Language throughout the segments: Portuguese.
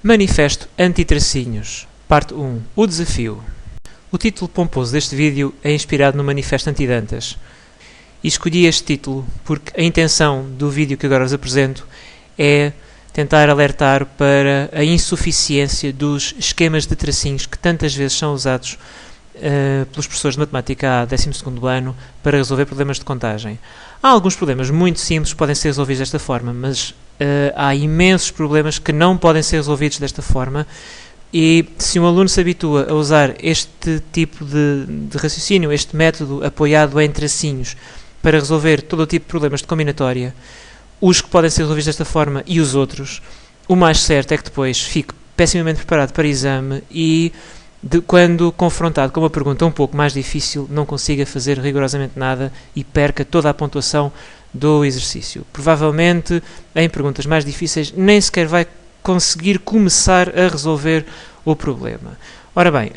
Manifesto Anti-Tracinhos, Parte 1. O Desafio. O título pomposo deste vídeo é inspirado no Manifesto Anti-Dantas. E escolhi este título porque a intenção do vídeo que agora vos apresento é tentar alertar para a insuficiência dos esquemas de tracinhos que tantas vezes são usados pelos professores de Matemática A 12º ano para resolver problemas de contagem. Há alguns problemas muito simples que podem ser resolvidos desta forma, mas há imensos problemas que não podem ser resolvidos desta forma, e se um aluno se habitua a usar este tipo de raciocínio, este método apoiado em tracinhos, para resolver todo o tipo de problemas de combinatória, os que podem ser resolvidos desta forma e os outros, o mais certo é que depois fique pessimamente preparado para exame e, quando confrontado com uma pergunta um pouco mais difícil, não consiga fazer rigorosamente nada e perca toda a pontuação do exercício. Provavelmente, em perguntas mais difíceis, nem sequer vai conseguir começar a resolver o problema. Ora bem,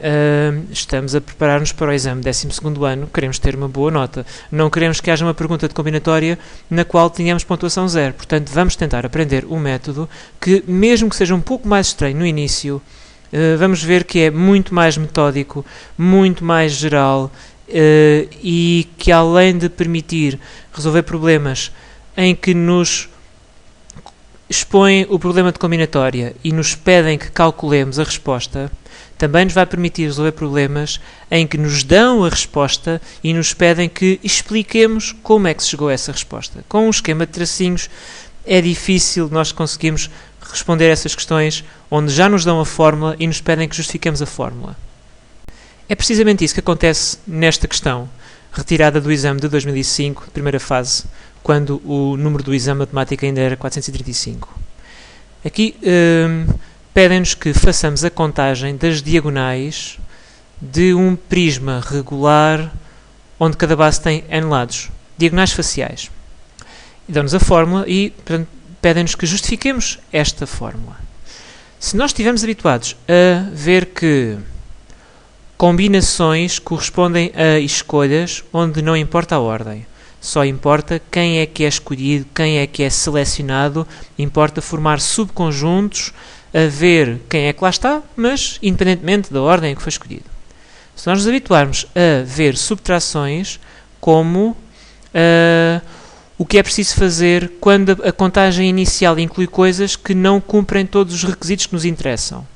estamos a preparar-nos para o exame 12º ano, queremos ter uma boa nota. Não queremos que haja uma pergunta de combinatória na qual tenhamos pontuação 0. Portanto, vamos tentar aprender um método que, mesmo que seja um pouco mais estranho no início, vamos ver que é muito mais metódico, muito mais geral e que, além de permitir resolver problemas em que nos expõem o problema de combinatória e nos pedem que calculemos a resposta, também nos vai permitir resolver problemas em que nos dão a resposta e nos pedem que expliquemos como é que se chegou a essa resposta. Com um esquema de tracinhos é difícil nós conseguirmos responder a essas questões onde já nos dão a fórmula e nos pedem que justifiquemos a fórmula. É precisamente isso que acontece nesta questão, retirada do exame de 2005, primeira fase, quando o número do exame de matemática ainda era 435. Aqui pedem-nos que façamos a contagem das diagonais de um prisma regular onde cada base tem n lados, diagonais faciais. Dão-nos a fórmula e, portanto, pedem-nos que justifiquemos esta fórmula. Se nós estivermos habituados a ver que combinações correspondem a escolhas onde não importa a ordem, só importa quem é que é escolhido, quem é que é selecionado, importa formar subconjuntos, a ver quem é que lá está, mas independentemente da ordem em que foi escolhido. Se nós nos habituarmos a ver subtrações como o que é preciso fazer quando a contagem inicial inclui coisas que não cumprem todos os requisitos que nos interessam.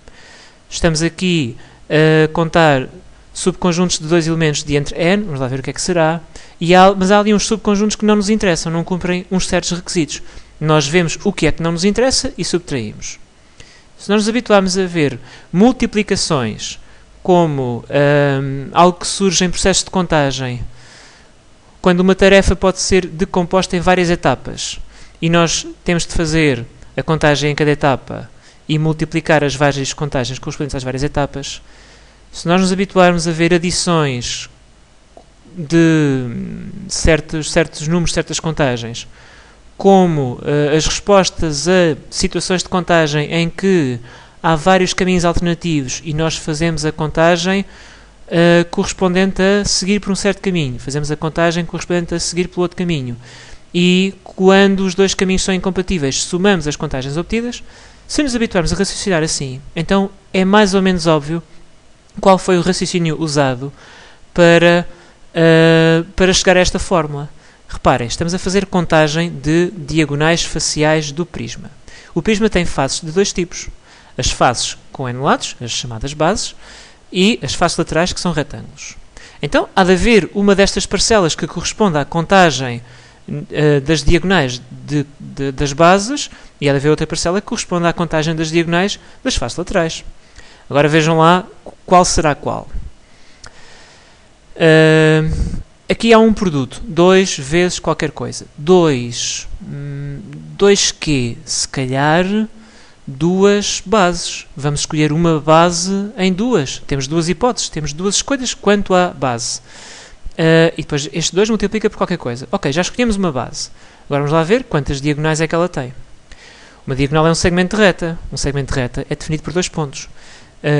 Estamos aqui a contar subconjuntos de dois elementos de entre n, vamos lá ver o que é que será, mas há ali uns subconjuntos que não nos interessam, não cumprem uns certos requisitos. Nós vemos o que é que não nos interessa e subtraímos. Se nós nos habituarmos a ver multiplicações como algo que surge em processo de contagem, quando uma tarefa pode ser decomposta em várias etapas e nós temos de fazer a contagem em cada etapa e multiplicar as várias contagens correspondentes às várias etapas, se nós nos habituarmos a ver adições de certos números, certas contagens, como as respostas a situações de contagem em que há vários caminhos alternativos e nós fazemos a contagem correspondente a seguir por um certo caminho, fazemos a contagem correspondente a seguir pelo outro caminho, e quando os dois caminhos são incompatíveis, somamos as contagens obtidas. Se nos habituarmos a raciocinar assim, então é mais ou menos óbvio qual foi o raciocínio usado para chegar a esta fórmula. Reparem, estamos a fazer contagem de diagonais faciais do prisma. O prisma tem faces de dois tipos. As faces com n lados, as chamadas bases, e as faces laterais, que são retângulos. Então, há de haver uma destas parcelas que corresponde à contagem das diagonais das bases, e há de haver outra parcela que corresponde à contagem das diagonais das faces laterais. Agora vejam lá qual será qual. Aqui há um produto, 2 vezes qualquer coisa. 2q, se calhar, 2 bases. Vamos escolher uma base em duas. Temos duas hipóteses, temos duas escolhas quanto à base. E depois este 2 multiplica por qualquer coisa. Ok, já escolhemos uma base. Agora vamos lá ver quantas diagonais é que ela tem. Uma diagonal é um segmento de reta. Um segmento de reta é definido por 2 pontos.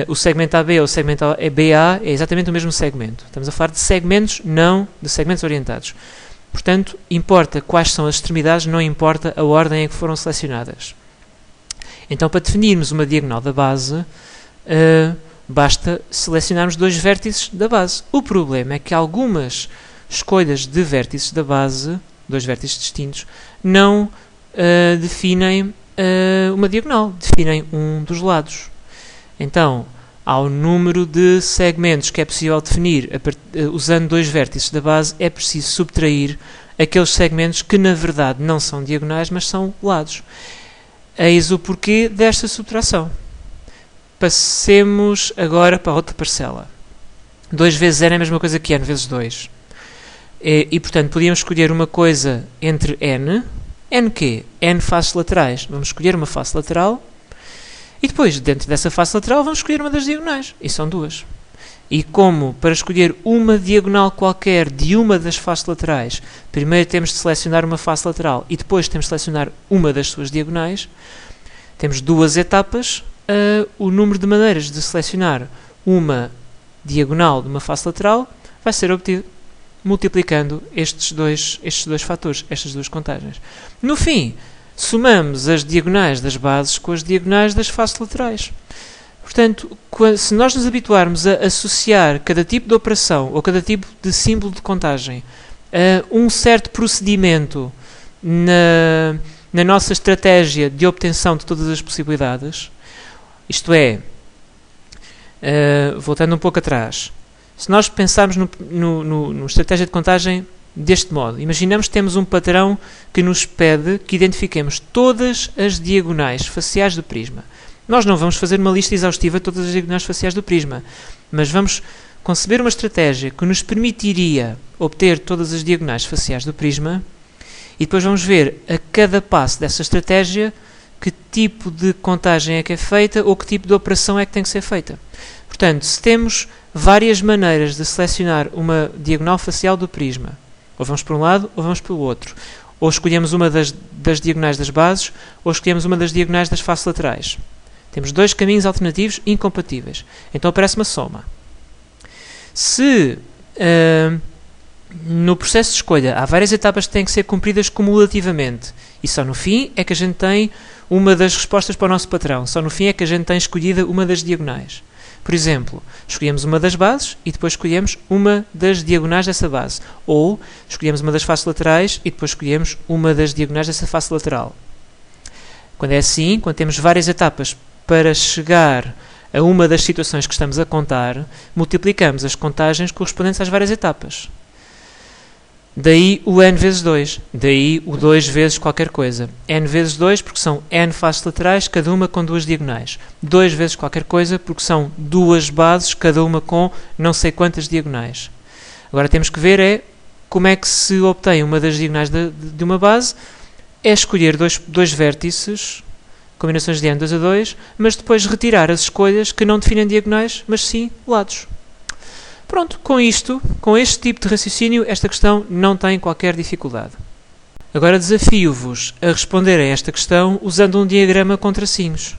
O segmento AB ou o segmento BA é exatamente o mesmo segmento. Estamos a falar de segmentos, não de segmentos orientados. Portanto, importa quais são as extremidades, não importa a ordem em que foram selecionadas. Então, para definirmos uma diagonal da base, basta selecionarmos 2 vértices da base. O problema é que algumas escolhas de vértices da base, 2 vértices distintos, não definem uma diagonal, definem um dos lados. Então, ao número de segmentos que é possível definir usando 2 vértices da base, é preciso subtrair aqueles segmentos que na verdade não são diagonais, mas são lados. Eis o porquê desta subtração. Passemos agora para outra parcela. 2 vezes n é a mesma coisa que n vezes 2. E portanto, podíamos escolher uma coisa entre n. N quê? N faces laterais. Vamos escolher uma face lateral. E depois, dentro dessa face lateral, vamos escolher uma das diagonais. E são 2. E como para escolher uma diagonal qualquer de uma das faces laterais, primeiro temos de selecionar uma face lateral e depois temos de selecionar uma das suas diagonais, temos 2 etapas. O número de maneiras de selecionar uma diagonal de uma face lateral vai ser obtido multiplicando estes dois fatores, estas 2 contagens. No fim, somamos as diagonais das bases com as diagonais das faces laterais. Portanto, se nós nos habituarmos a associar cada tipo de operação ou cada tipo de símbolo de contagem a um certo procedimento na nossa estratégia de obtenção de todas as possibilidades, isto é, voltando um pouco atrás, se nós pensarmos no estratégia de contagem deste modo, imaginamos que temos um padrão que nos pede que identifiquemos todas as diagonais faciais do prisma. Nós não vamos fazer uma lista exaustiva de todas as diagonais faciais do prisma, mas vamos conceber uma estratégia que nos permitiria obter todas as diagonais faciais do prisma e depois vamos ver a cada passo dessa estratégia que tipo de contagem é que é feita ou que tipo de operação é que tem que ser feita. Portanto, se temos várias maneiras de selecionar uma diagonal facial do prisma, ou vamos para um lado ou vamos para o outro, ou escolhemos uma das diagonais das bases ou escolhemos uma das diagonais das faces laterais. Temos 2 caminhos alternativos incompatíveis. Então aparece uma soma. Se no processo de escolha há várias etapas que têm que ser cumpridas cumulativamente e só no fim é que a gente tem uma das respostas para o nosso padrão, só no fim é que a gente tem escolhida uma das diagonais. Por exemplo, escolhemos uma das bases e depois escolhemos uma das diagonais dessa base. Ou escolhemos uma das faces laterais e depois escolhemos uma das diagonais dessa face lateral. Quando é assim, quando temos várias etapas para chegar a uma das situações que estamos a contar, multiplicamos as contagens correspondentes às várias etapas. Daí o n vezes 2. Daí o 2 vezes qualquer coisa. N vezes 2 porque são n faces laterais, cada uma com 2 diagonais. 2 vezes qualquer coisa porque são 2 bases, cada uma com não sei quantas diagonais. Agora temos que ver como é que se obtém uma das diagonais de uma base. É escolher dois vértices, combinações de n 2 a 2, mas depois retirar as escolhas que não definem diagonais, mas sim lados. Pronto, com este tipo de raciocínio, esta questão não tem qualquer dificuldade. Agora desafio-vos a responderem a esta questão usando um diagrama com tracinhos.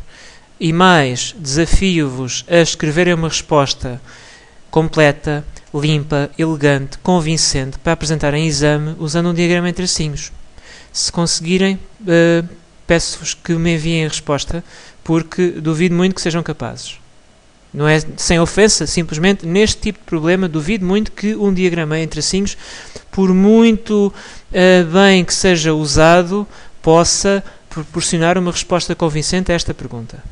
E mais, desafio-vos a escreverem uma resposta completa, limpa, elegante, convincente para apresentar em exame usando um diagrama em tracinhos. Se conseguirem, peço-vos que me enviem a resposta, porque duvido muito que sejam capazes. Não é sem ofensa, simplesmente neste tipo de problema duvido muito que um diagrama em tracinhos, por muito bem que seja usado, possa proporcionar uma resposta convincente a esta pergunta.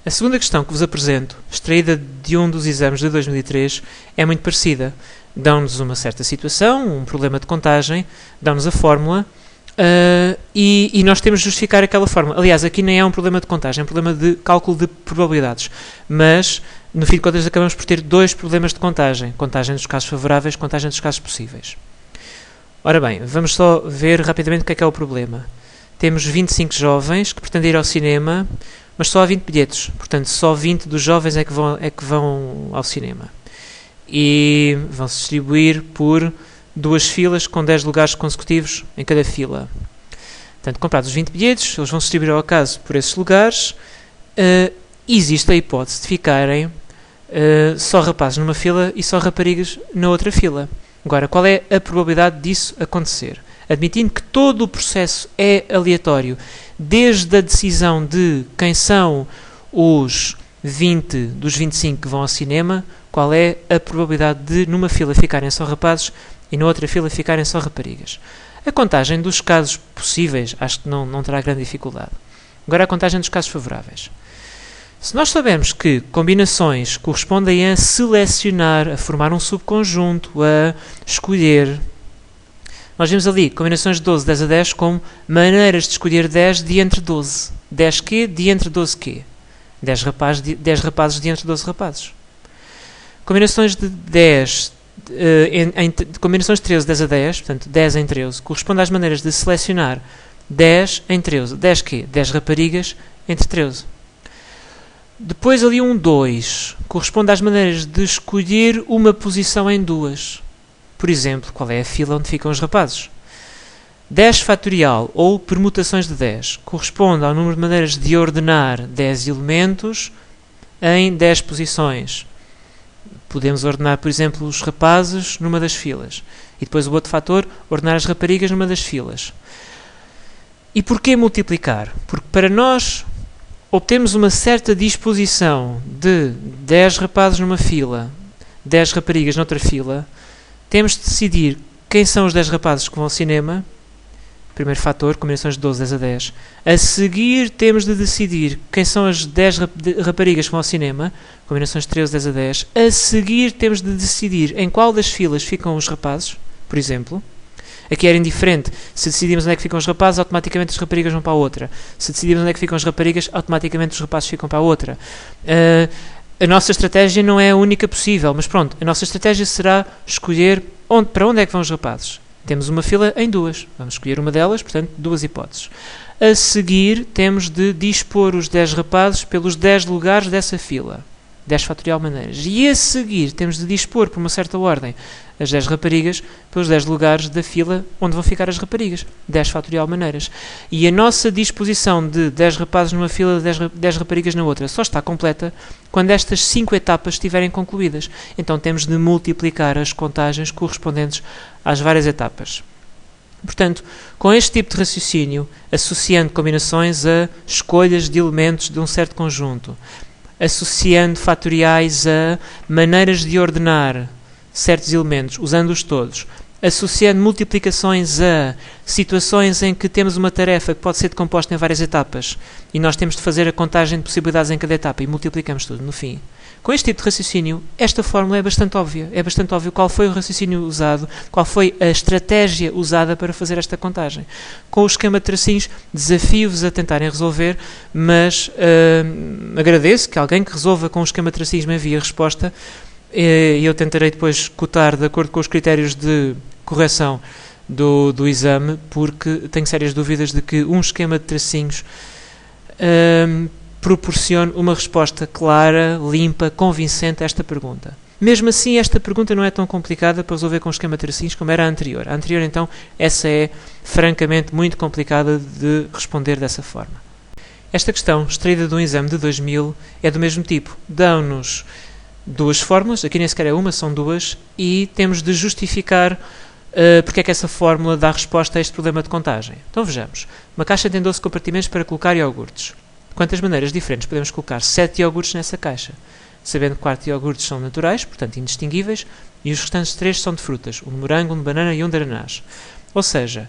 A segunda questão que vos apresento, extraída de um dos exames de 2003, é muito parecida. Dão-nos uma certa situação, um problema de contagem, dão-nos a fórmula, e nós temos de justificar aquela fórmula. Aliás, aqui nem é um problema de contagem, é um problema de cálculo de probabilidades. Mas, no fim de contas, acabamos por ter 2 problemas de contagem. Contagem dos casos favoráveis, contagem dos casos possíveis. Ora bem, vamos só ver rapidamente o que é o problema. Temos 25 jovens que pretendem ir ao cinema, mas só há 20 bilhetes. Portanto, só 20 dos jovens é que vão ao cinema. E vão-se distribuir por 2 filas com 10 lugares consecutivos em cada fila. Portanto, comprados os 20 bilhetes, eles vão se distribuir ao acaso por esses lugares. Existe a hipótese de ficarem só rapazes numa fila e só raparigas na outra fila. Agora, qual é a probabilidade disso acontecer? Admitindo que todo o processo é aleatório, desde a decisão de quem são os 20 dos 25 que vão ao cinema, qual é a probabilidade de numa fila ficarem só rapazes e na outra fila ficarem só raparigas. A contagem dos casos possíveis acho que não terá grande dificuldade. Agora a contagem dos casos favoráveis. Se nós soubermos que combinações correspondem a selecionar, a formar um subconjunto, a escolher, nós vemos ali combinações de 12, 10 a 10 como maneiras de escolher 10 de entre 12. 10 quê? De entre 12 quê? 10 rapazes de entre 12 rapazes. Combinações de 10, combinações de 13, 10 a 10, portanto 10 em 13, corresponde às maneiras de selecionar 10 em 13. 10 quê? 10 raparigas entre 13. Depois ali um 2, corresponde às maneiras de escolher uma posição em duas. Por exemplo, qual é a fila onde ficam os rapazes? 10 fatorial ou permutações de 10 corresponde ao número de maneiras de ordenar 10 elementos em 10 posições. Podemos ordenar, por exemplo, os rapazes numa das filas. E depois o outro fator, ordenar as raparigas numa das filas. E porquê multiplicar? Porque para nós obtemos uma certa disposição de 10 rapazes numa fila, 10 raparigas noutra fila, temos de decidir quem são os 10 rapazes que vão ao cinema. Primeiro fator, combinações de 12, 10 a 10. A seguir temos de decidir quem são as 10 raparigas que vão ao cinema, combinações de 13, 10 a 10. A seguir temos de decidir em qual das filas ficam os rapazes, por exemplo. Aqui era indiferente. Se decidimos onde é que ficam os rapazes, automaticamente as raparigas vão para a outra. Se decidimos onde é que ficam as raparigas, automaticamente os rapazes ficam para a outra. A nossa estratégia não é a única possível, mas pronto, a nossa estratégia será escolher para onde é que vão os rapazes. Temos uma fila em duas. Vamos escolher uma delas, portanto, duas hipóteses. A seguir, temos de dispor os 10 rapazes pelos 10 lugares dessa fila. 10 fatorial maneiras. E a seguir, temos de dispor, por uma certa ordem, as 10 raparigas pelos 10 lugares da fila onde vão ficar as raparigas. 10 fatorial maneiras. E a nossa disposição de 10 rapazes numa fila, 10 raparigas na outra, só está completa quando estas 5 etapas estiverem concluídas. Então temos de multiplicar as contagens correspondentes às várias etapas. Portanto, com este tipo de raciocínio, associando combinações a escolhas de elementos de um certo conjunto, associando fatoriais a maneiras de ordenar certos elementos, usando-os todos, associando multiplicações a situações em que temos uma tarefa que pode ser decomposta em várias etapas e nós temos de fazer a contagem de possibilidades em cada etapa e multiplicamos tudo no fim. Com este tipo de raciocínio, esta fórmula é bastante óbvia. É bastante óbvio qual foi o raciocínio usado, qual foi a estratégia usada para fazer esta contagem. Com o esquema de tracinhos, desafio-vos a tentarem resolver, mas agradeço que alguém que resolva com o esquema de tracinhos me envie a resposta e eu tentarei depois cotar de acordo com os critérios de correção do exame, porque tenho sérias dúvidas de que um esquema de tracinhos proporcione uma resposta clara, limpa, convincente a esta pergunta. Mesmo assim, esta pergunta não é tão complicada para resolver com o esquema de tracinhos como era a anterior. A anterior, então, essa é francamente muito complicada de responder dessa forma. Esta questão, extraída de um exame de 2000, é do mesmo tipo. Dão-nos duas fórmulas, aqui nem sequer é uma, são duas, e temos de justificar porque é que essa fórmula dá resposta a este problema de contagem. Então vejamos. Uma caixa tem 12 compartimentos para colocar iogurtes. De quantas maneiras diferentes podemos colocar 7 iogurtes nessa caixa? Sabendo que 4 iogurtes são naturais, portanto indistinguíveis, e os restantes 3 são de frutas, um de morango, um de banana e um de ananás. Ou seja,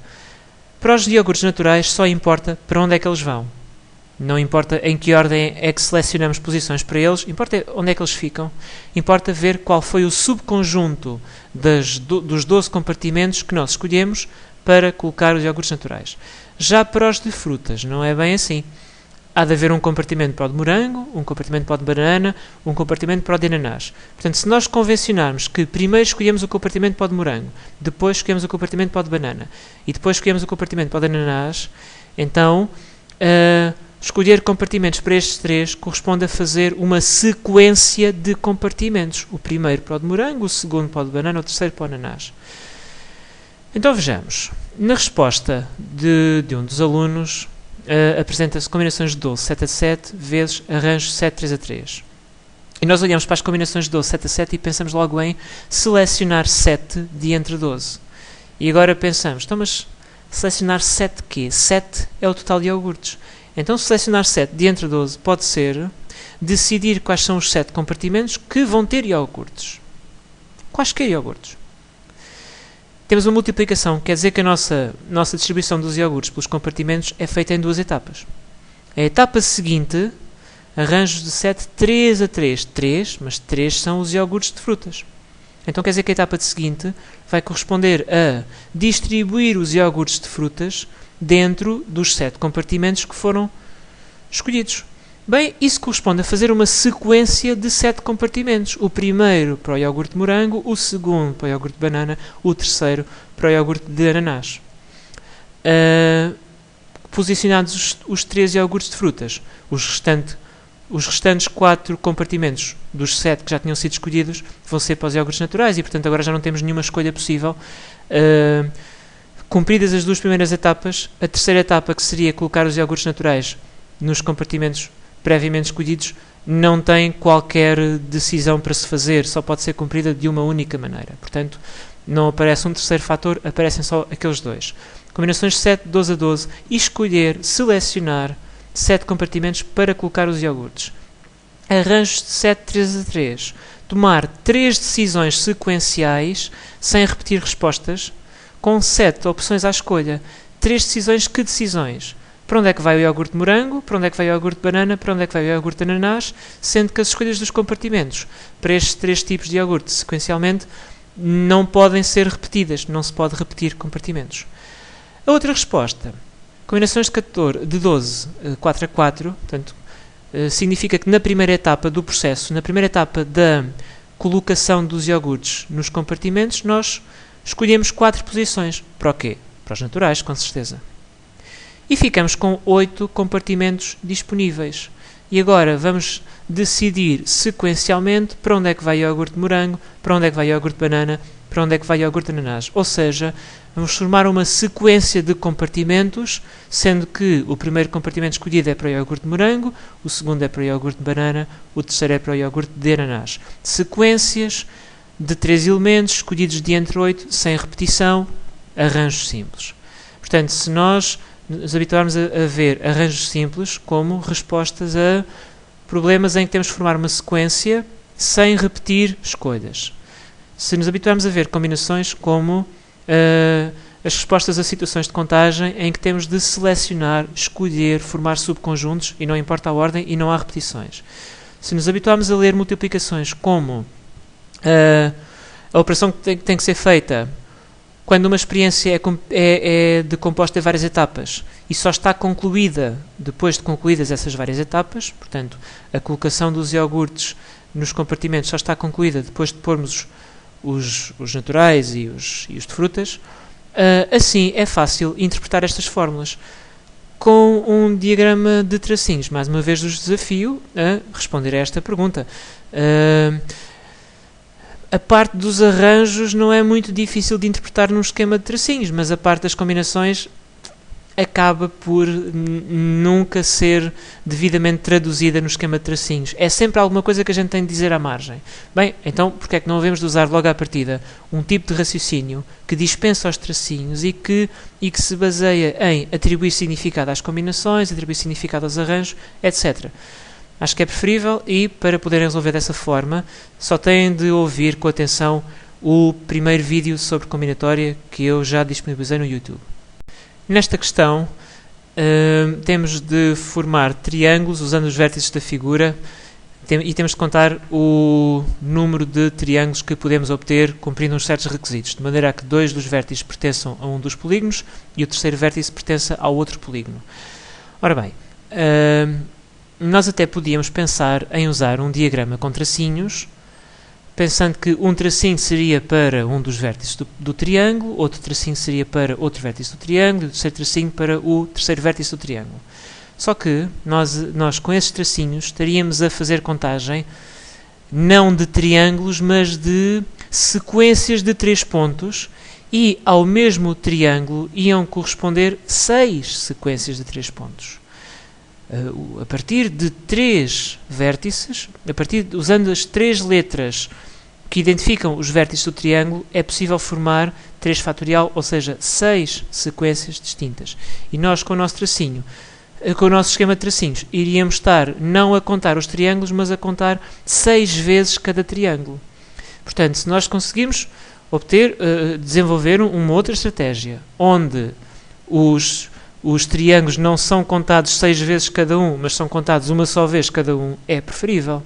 para os iogurtes naturais só importa para onde é que eles vão. Não importa em que ordem é que selecionamos posições para eles, importa onde é que eles ficam, importa ver qual foi o subconjunto dos 12 compartimentos que nós escolhemos para colocar os iogurtes naturais. Já para os de frutas, não é bem assim. Há de haver um compartimento para o de morango, um compartimento para o de banana, um compartimento para o de ananás. Portanto, se nós convencionarmos que primeiro escolhemos o compartimento para o de morango, depois escolhemos o compartimento para o de banana e depois escolhemos o compartimento para o de ananás, então escolher compartimentos para estes 3 corresponde a fazer uma sequência de compartimentos. O primeiro para o de morango, o segundo para o de banana, o terceiro para o ananás. Então vejamos. Na resposta de um dos alunos, apresenta-se combinações de 12, 7 a 7, vezes arranjos 7, 3 a 3. E nós olhamos para as combinações de 12, 7 a 7 e pensamos logo em selecionar 7 de entre 12. E agora pensamos, então mas Selecionar 7 quê? 7 é o total de iogurtes. Então, selecionar 7 de entre 12 pode ser decidir quais são os 7 compartimentos que vão ter iogurtes. Quaisquer iogurtes. Temos uma multiplicação, quer dizer que a nossa distribuição dos iogurtes pelos compartimentos é feita em 2 etapas. A etapa seguinte, arranjos de 7, 3 a 3. 3, mas 3 são os iogurtes de frutas. Então quer dizer que a etapa seguinte vai corresponder a distribuir os iogurtes de frutas dentro dos 7 compartimentos que foram escolhidos. Bem, isso corresponde a fazer uma sequência de 7 compartimentos. O primeiro para o iogurte de morango, o segundo para o iogurte de banana, o terceiro para o iogurte de ananás. Posicionados os 3 iogurtes de frutas, os restantes 4 compartimentos dos 7 que já tinham sido escolhidos vão ser para os iogurtes naturais e, portanto, agora já não temos nenhuma escolha possível. Cumpridas as 2 primeiras etapas, a terceira etapa, que seria colocar os iogurtes naturais nos compartimentos previamente escolhidos, não tem qualquer decisão para se fazer, só pode ser cumprida de uma única maneira. Portanto, não aparece um terceiro fator, aparecem só aqueles 2. Combinações de 7, 12 a 12 e escolher, selecionar 7 compartimentos para colocar os iogurtes. Arranjos de 7, 3 a 3. Tomar 3 decisões sequenciais sem repetir respostas, com 7 opções à escolha. 3 decisões, que decisões? Para onde é que vai o iogurte de morango? Para onde é que vai o iogurte de banana? Para onde é que vai o iogurte de ananás? Sendo que as escolhas dos compartimentos para estes 3 tipos de iogurte sequencialmente não podem ser repetidas, não se pode repetir compartimentos. A outra resposta, combinações de 12, 4 a 4, portanto, significa que na primeira etapa do processo, na primeira etapa da colocação dos iogurtes nos compartimentos, nós escolhemos 4 posições. Para o quê? Para os naturais, com certeza. E ficamos com 8 compartimentos disponíveis. E agora vamos decidir sequencialmente para onde é que vai o iogurte de morango, para onde é que vai o iogurte de banana, para onde é que vai o iogurte de ananás. Ou seja, vamos formar uma sequência de compartimentos, sendo que o primeiro compartimento escolhido é para o iogurte de morango, o segundo é para o iogurte de banana, o terceiro é para o iogurte de ananás. Sequências de 3 elementos escolhidos de entre 8, sem repetição, arranjos simples. Portanto, se nós nos habituarmos a ver arranjos simples como respostas a problemas em que temos de formar uma sequência sem repetir escolhas. Se nos habituarmos a ver combinações como as respostas a situações de contagem em que temos de selecionar, escolher, formar subconjuntos e não importa a ordem e não há repetições. Se nos habituarmos a ler multiplicações como a operação que tem que ser feita quando uma experiência é decomposta em várias etapas e só está concluída depois de concluídas essas várias etapas, portanto, a colocação dos iogurtes nos compartimentos só está concluída depois de pormos os naturais e os de frutas, assim é fácil interpretar estas fórmulas. Com um diagrama de tracinhos, mais uma vez vos desafio a responder a esta pergunta. A parte dos arranjos não é muito difícil de interpretar num esquema de tracinhos, mas a parte das combinações acaba por nunca ser devidamente traduzida no esquema de tracinhos. É sempre alguma coisa que a gente tem de dizer à margem. Bem, então, porque é que não havemos de usar logo à partida um tipo de raciocínio que dispensa os tracinhos e que se baseia em atribuir significado às combinações, atribuir significado aos arranjos, etc. Acho que é preferível e, para poderem resolver dessa forma, só têm de ouvir com atenção o primeiro vídeo sobre combinatória que eu já disponibilizei no YouTube. Nesta questão, temos de formar triângulos usando os vértices da figura e temos de contar o número de triângulos que podemos obter cumprindo uns certos requisitos, de maneira a que 2 dos vértices pertençam a um dos polígonos e o terceiro vértice pertença ao outro polígono. Ora bem, nós até podíamos pensar em usar um diagrama com tracinhos, pensando que um tracinho seria para um dos vértices do triângulo, outro tracinho seria para outro vértice do triângulo e o terceiro tracinho para o terceiro vértice do triângulo. Só que nós com esses tracinhos estaríamos a fazer contagem não de triângulos, mas de sequências de 3 pontos e ao mesmo triângulo iam corresponder 6 sequências de 3 pontos. A partir de 3 vértices, usando as 3 letras que identificam os vértices do triângulo, é possível formar 3 fatorial, ou seja, 6 sequências distintas. E nós, com o nosso tracinho, com o nosso esquema de tracinhos, iríamos estar não a contar os triângulos, mas a contar 6 vezes cada triângulo. Portanto, se nós conseguirmos desenvolver uma outra estratégia, onde os triângulos não são contados 6 vezes cada um, mas são contados uma só vez cada um, é preferível.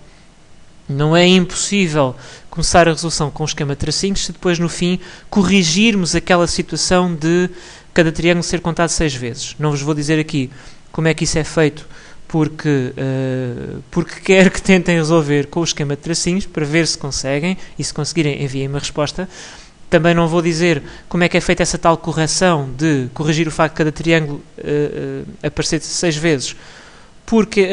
Não é impossível começar a resolução com o esquema de tracinhos se depois, no fim, corrigirmos aquela situação de cada triângulo ser contado 6 vezes. Não vos vou dizer aqui como é que isso é feito, porque quero que tentem resolver com o esquema de tracinhos, para ver se conseguem, e se conseguirem, enviem uma resposta. Também não vou dizer como é que é feita essa tal correção de corrigir o facto de cada triângulo aparecer 6 vezes, porque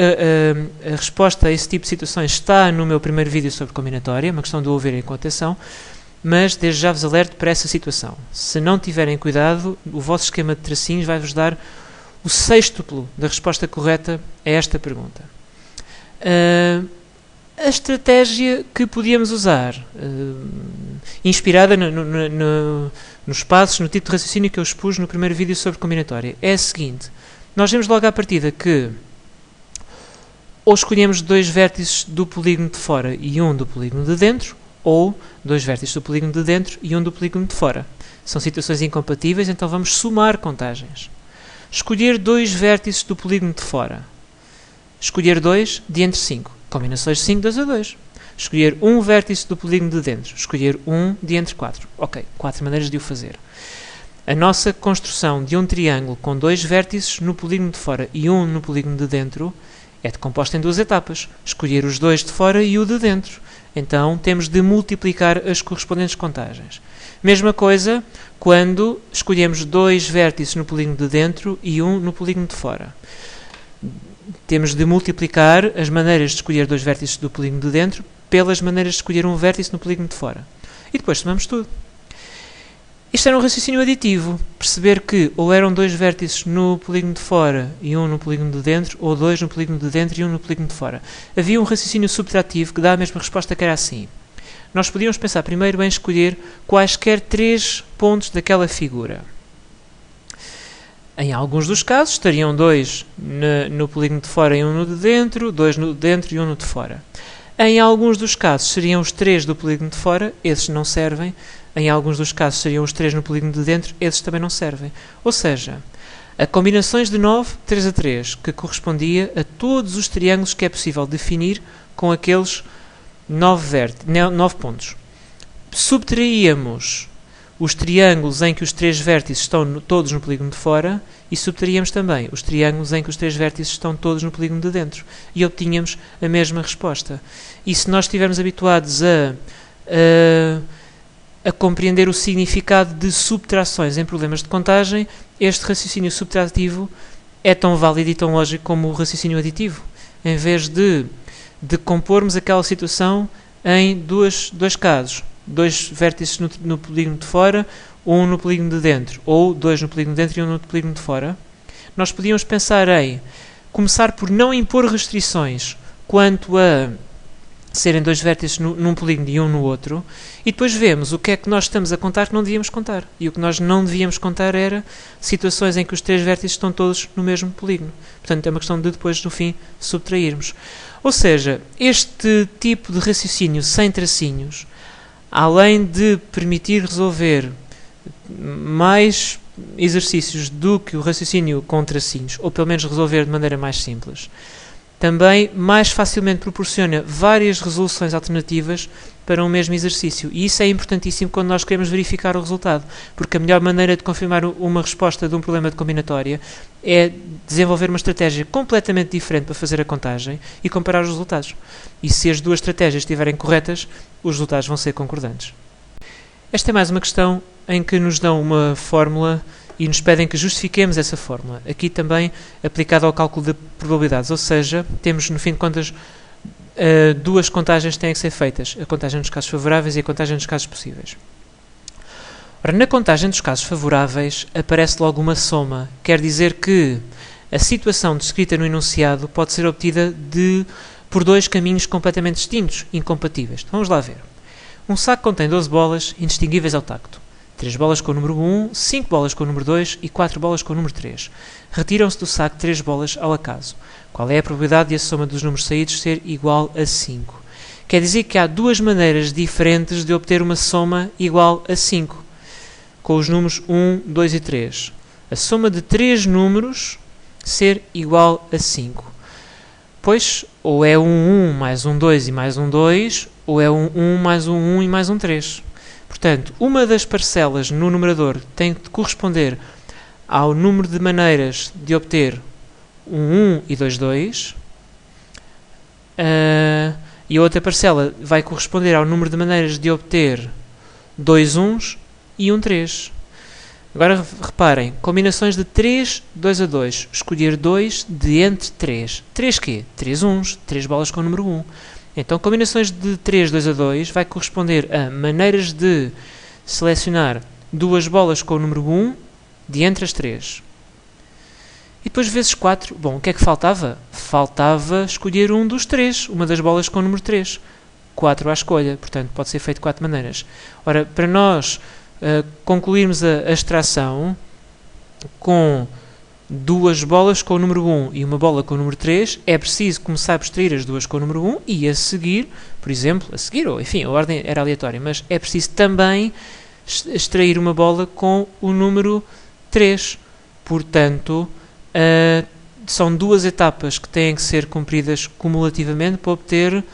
a resposta a esse tipo de situações está no meu primeiro vídeo sobre combinatória, é uma questão de o ouvirem com atenção, mas desde já vos alerto para essa situação. Se não tiverem cuidado, o vosso esquema de tracinhos vai-vos dar o sextuplo da resposta correta a esta pergunta. A estratégia que podíamos usar, inspirada nos passos, no tipo de raciocínio que eu expus no primeiro vídeo sobre combinatória, é a seguinte. Nós vemos logo à partida que ou escolhemos 2 vértices do polígono de fora e um do polígono de dentro, ou 2 vértices do polígono de dentro e um do polígono de fora. São situações incompatíveis, então vamos somar contagens. Escolher 2 vértices do polígono de fora. Escolher 2 de entre 5. Combinações de 5, 2 a 2. Escolher um vértice do polígono de dentro. Escolher 1 de entre 4. Ok, 4 maneiras de o fazer. A nossa construção de um triângulo com 2 vértices no polígono de fora e um no polígono de dentro é composta em 2 etapas. Escolher os 2 de fora e o de dentro. Então, temos de multiplicar as correspondentes contagens. Mesma coisa quando escolhemos 2 vértices no polígono de dentro e um no polígono de fora. Temos de multiplicar as maneiras de escolher 2 vértices do polígono de dentro pelas maneiras de escolher um vértice no polígono de fora. E depois somamos tudo. Isto era um raciocínio aditivo. Perceber que ou eram 2 vértices no polígono de fora e um no polígono de dentro, ou 2 no polígono de dentro e um no polígono de fora. Havia um raciocínio subtrativo que dá a mesma resposta, que era assim. Nós podíamos pensar primeiro em escolher quaisquer 3 pontos daquela figura. Em alguns dos casos estariam 2 no polígono de fora e um no de dentro, 2 no de dentro e um no de fora. Em alguns dos casos seriam os 3 do polígono de fora, esses não servem. Em alguns dos casos seriam os 3 no polígono de dentro, esses também não servem. Ou seja, a combinações de 9, 3 a 3, que correspondia a todos os triângulos que é possível definir com aqueles 9 pontos. Subtraíamos os triângulos em que os 3 vértices estão todos no polígono de fora e subtraíamos também os triângulos em que os 3 vértices estão todos no polígono de dentro. E obtínhamos a mesma resposta. E se nós estivermos habituados a compreender o significado de subtrações em problemas de contagem, este raciocínio subtrativo é tão válido e tão lógico como o raciocínio aditivo. Em vez de compormos aquela situação em dois casos, 2 vértices no polígono de fora, um no polígono de dentro, ou 2 no polígono de dentro e um no polígono de fora, nós podíamos pensar em começar por não impor restrições quanto a serem 2 vértices num polígono e um no outro, e depois vemos o que é que nós estamos a contar que não devíamos contar. E o que nós não devíamos contar era situações em que os 3 vértices estão todos no mesmo polígono. Portanto, é uma questão de depois, no fim, subtrairmos. Ou seja, este tipo de raciocínio sem tracinhos, além de permitir resolver mais exercícios do que o raciocínio com tracinhos, ou pelo menos resolver de maneira mais simples, também mais facilmente proporciona várias resoluções alternativas para um mesmo exercício. E isso é importantíssimo quando nós queremos verificar o resultado, porque a melhor maneira de confirmar uma resposta de um problema de combinatória é desenvolver uma estratégia completamente diferente para fazer a contagem e comparar os resultados. E se as duas estratégias estiverem corretas, os resultados vão ser concordantes. Esta é mais uma questão em que nos dão uma fórmula e nos pedem que justifiquemos essa fórmula. Aqui também aplicada ao cálculo de probabilidades, ou seja, temos, no fim de contas, 2 contagens que têm que ser feitas, a contagem dos casos favoráveis e a contagem dos casos possíveis. Ora, na contagem dos casos favoráveis aparece logo uma soma, quer dizer que a situação descrita no enunciado pode ser obtida por 2 caminhos completamente distintos, incompatíveis. Então, vamos lá ver. Um saco contém 12 bolas indistinguíveis ao tacto. 3 bolas com o número 1, 5 bolas com o número 2 e 4 bolas com o número 3. Retiram-se do saco 3 bolas ao acaso. Qual é a probabilidade de a soma dos números saídos ser igual a 5? Quer dizer que há duas maneiras diferentes de obter uma soma igual a 5, com os números 1, 2 e 3. A soma de 3 números ser igual a 5. Pois, ou é um 1 mais um 2 e mais um 2, ou é um 1 mais um 1 e mais um 3. Portanto, uma das parcelas no numerador tem de corresponder ao número de maneiras de obter um 1 e 2, 2. E a outra parcela vai corresponder ao número de maneiras de obter 2 1s e um 3. Agora reparem, combinações de 3, 2 a 2. Escolher 2 de entre 3. 3 quê? 3 1s, 3 bolas com o número 1. Então, combinações de 3, 2 a 2 vai corresponder a maneiras de selecionar 2 bolas com o número 1 de entre as 3. E depois vezes 4. Bom, o que é que faltava? Faltava escolher um dos 3, uma das bolas com o número 3. 4 à escolha, portanto pode ser feito de 4 maneiras. Ora, para nós concluirmos a extração com 2 bolas com o número 1 e uma bola com o número 3, é preciso começar a extrair as duas com o número 1 e a seguir, por exemplo, ou enfim, a ordem era aleatória, mas é preciso também extrair uma bola com o número 3. Portanto, são duas etapas que têm que ser cumpridas cumulativamente para obter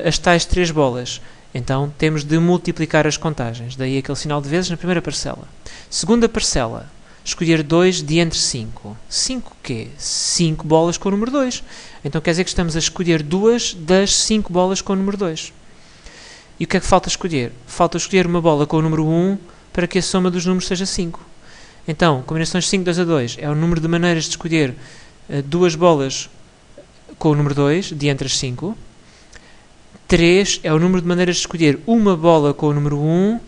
as tais 3 bolas. Então, temos de multiplicar as contagens. Daí aquele sinal de vezes na primeira parcela. Segunda parcela. Escolher 2 de entre 5. 5 o quê? 5 bolas com o número 2. Então, quer dizer que estamos a escolher 2 das 5 bolas com o número 2. E o que é que falta escolher? Falta escolher uma bola com o número 1 para que a soma dos números seja 5. Então, combinações 5, 2 a 2 é o número de maneiras de escolher 2 bolas com o número 2, de entre as 5. 3 é o número de maneiras de escolher uma bola com o número 1,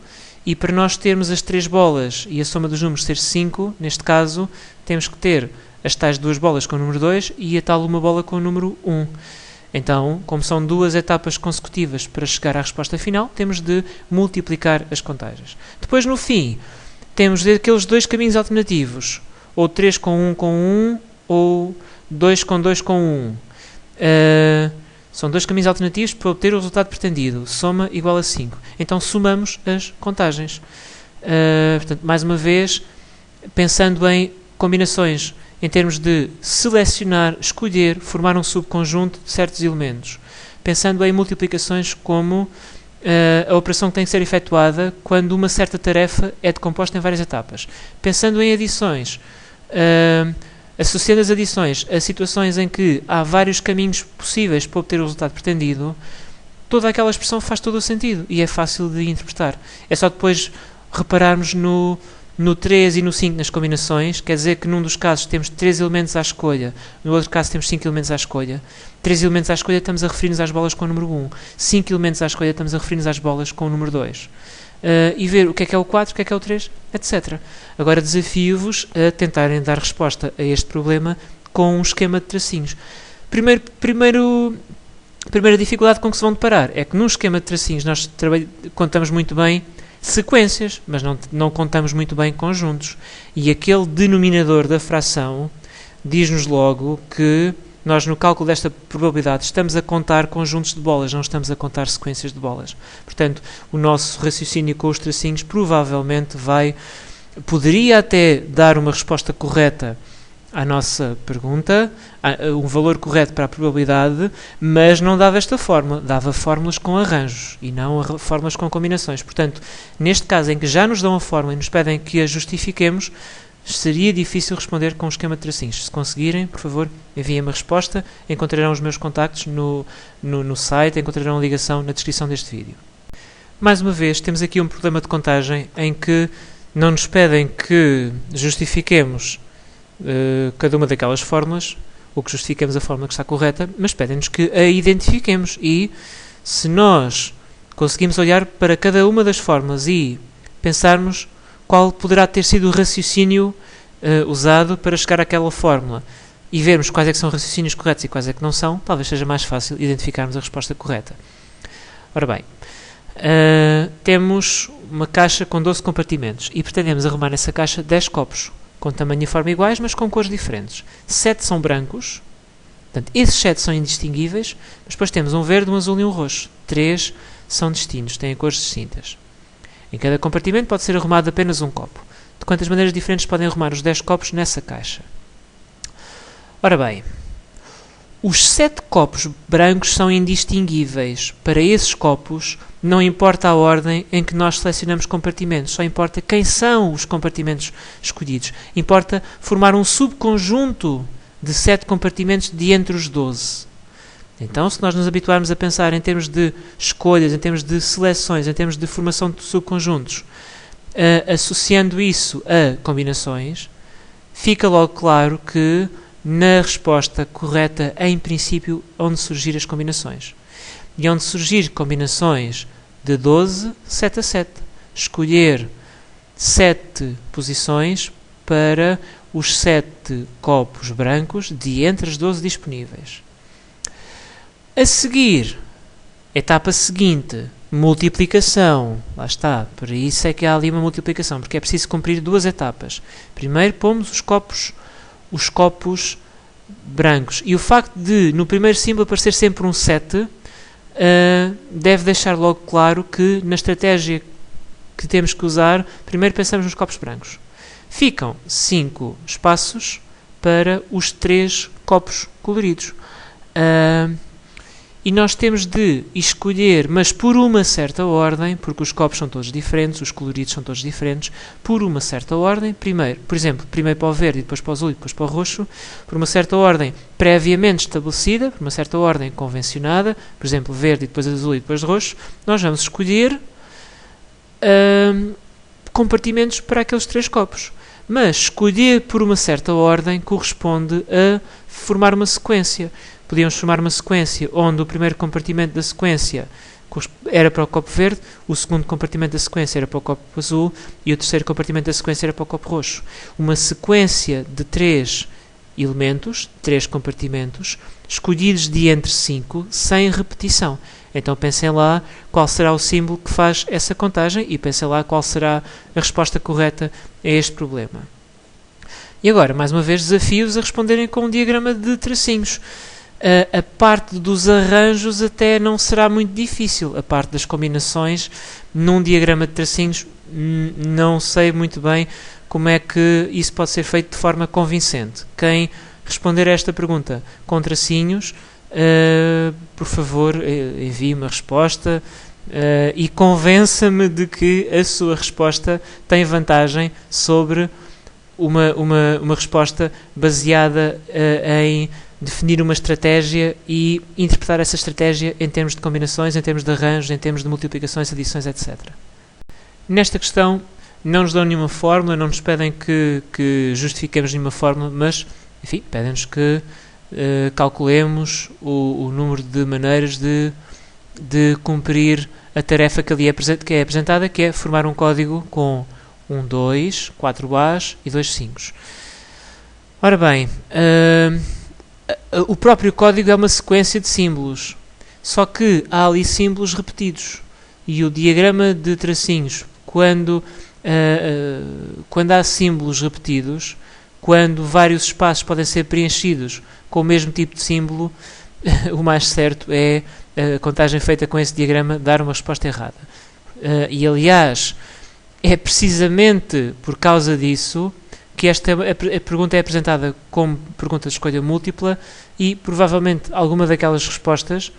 e para nós termos as 3 bolas e a soma dos números ser 5, neste caso, temos que ter as tais 2 bolas com o número 2 e a tal uma bola com o número 1. Então, como são 2 etapas consecutivas para chegar à resposta final, temos de multiplicar as contagens. Depois, no fim, temos aqueles 2 caminhos alternativos, ou 3 com 1 com 1, ou 2 com 2 com 1. São 2 caminhos alternativos para obter o resultado pretendido. Soma igual a 5. Então, somamos as contagens. Portanto, mais uma vez, pensando em combinações, em termos de selecionar, escolher, formar um subconjunto de certos elementos. Pensando em multiplicações como a operação que tem que ser efetuada quando uma certa tarefa é decomposta em várias etapas. Pensando em adições, associando as adições a situações em que há vários caminhos possíveis para obter o resultado pretendido, toda aquela expressão faz todo o sentido e é fácil de interpretar. É só depois repararmos no 3 e no 5 nas combinações, quer dizer que num dos casos temos 3 elementos à escolha, no outro caso temos 5 elementos à escolha. 3 elementos à escolha estamos a referir-nos às bolas com o número 1. 5 elementos à escolha estamos a referir-nos às bolas com o número 2. E ver o que é o 4, o que é o 3, etc. Agora desafio-vos a tentarem dar resposta a este problema com um esquema de tracinhos. Primeira dificuldade com que se vão deparar é que num esquema de tracinhos nós contamos muito bem sequências, mas não contamos muito bem conjuntos. E aquele denominador da fração diz-nos logo que nós, no cálculo desta probabilidade, estamos a contar conjuntos de bolas, não estamos a contar sequências de bolas. Portanto, o nosso raciocínio com os tracinhos provavelmente poderia até dar uma resposta correta à nossa pergunta, um valor correto para a probabilidade, mas não dava esta fórmula, dava fórmulas com arranjos e não fórmulas com combinações. Portanto, neste caso em que já nos dão a fórmula e nos pedem que a justifiquemos, seria difícil responder com um esquema de tracinhos. Se conseguirem, por favor, enviem-me a resposta. Encontrarão os meus contactos no site, encontrarão a ligação na descrição deste vídeo. Mais uma vez, temos aqui um problema de contagem em que não nos pedem que justifiquemos cada uma daquelas fórmulas, ou que justifiquemos a fórmula que está correta, mas pedem-nos que a identifiquemos. E se nós conseguimos olhar para cada uma das fórmulas e pensarmos qual poderá ter sido o raciocínio usado para chegar àquela fórmula e vermos quais é que são raciocínios corretos e quais é que não são, talvez seja mais fácil identificarmos a resposta correta. Ora bem, temos uma caixa com 12 compartimentos e pretendemos arrumar nessa caixa 10 copos com tamanho e forma iguais, mas com cores diferentes. 7 são brancos, portanto, esses 7 são indistinguíveis, mas depois temos um verde, um azul e um roxo. 3 são distintos, têm cores distintas. Em cada compartimento pode ser arrumado apenas um copo. De quantas maneiras diferentes podem arrumar os 10 copos nessa caixa? Ora bem, os 7 copos brancos são indistinguíveis. Para esses copos, não importa a ordem em que nós selecionamos compartimentos, só importa quem são os compartimentos escolhidos. Importa formar um subconjunto de 7 compartimentos de entre os 12. Então, se nós nos habituarmos a pensar em termos de escolhas, em termos de seleções, em termos de formação de subconjuntos, associando isso a combinações, fica logo claro que na resposta correta, em princípio, onde surgir as combinações. E onde surgir combinações de 12, 7 a 7. Escolher 7 posições para os 7 copos brancos de entre as 12 disponíveis. A seguir, etapa seguinte, multiplicação. Lá está, por isso é que há ali uma multiplicação, porque é preciso cumprir 2 etapas. Primeiro pomos os copos brancos. E o facto de no primeiro símbolo aparecer sempre um 7 deve deixar logo claro que na estratégia que temos que usar, primeiro pensamos nos copos brancos. Ficam 5 espaços para os 3 copos coloridos. E nós temos de escolher, mas por uma certa ordem, porque os copos são todos diferentes, os coloridos são todos diferentes, por uma certa ordem, primeiro, por exemplo, primeiro para o verde, depois para o azul e depois para o roxo, por uma certa ordem previamente estabelecida, por uma certa ordem convencionada, por exemplo, verde e depois azul e depois roxo, nós vamos escolher compartimentos para aqueles 3 copos. Mas escolher por uma certa ordem corresponde a formar uma sequência. Podíamos formar uma sequência onde o primeiro compartimento da sequência era para o copo verde, o segundo compartimento da sequência era para o copo azul e o terceiro compartimento da sequência era para o copo roxo. Uma sequência de 3 elementos, 3 compartimentos, escolhidos de entre 5, sem repetição. Então pensem lá qual será o símbolo que faz essa contagem e pensem lá qual será a resposta correta a este problema. E agora, mais uma vez, desafio-os a responderem com um diagrama de tracinhos. A parte dos arranjos até não será muito difícil. A parte das combinações, num diagrama de tracinhos, não sei muito bem como é que isso pode ser feito de forma convincente. Quem responder a esta pergunta com tracinhos, por favor, envie uma resposta e convença-me de que a sua resposta tem vantagem sobre uma resposta baseada em definir uma estratégia e interpretar essa estratégia em termos de combinações, em termos de arranjos, em termos de multiplicações, adições, etc. Nesta questão, não nos dão nenhuma fórmula, não nos pedem que justifiquemos nenhuma fórmula, mas, enfim, pedem-nos que calculemos o número de maneiras de cumprir a tarefa que ali é apresentada, que é formar um código com 1, 2, 4 A's e 2 5's. Ora bem, o próprio código é uma sequência de símbolos, só que há ali símbolos repetidos e o diagrama de tracinhos, quando há símbolos repetidos, quando vários espaços podem ser preenchidos com o mesmo tipo de símbolo, o mais certo é a contagem feita com esse diagrama dar uma resposta errada. E aliás, é precisamente por causa disso que a pergunta é apresentada como pergunta de escolha múltipla e provavelmente alguma daquelas respostas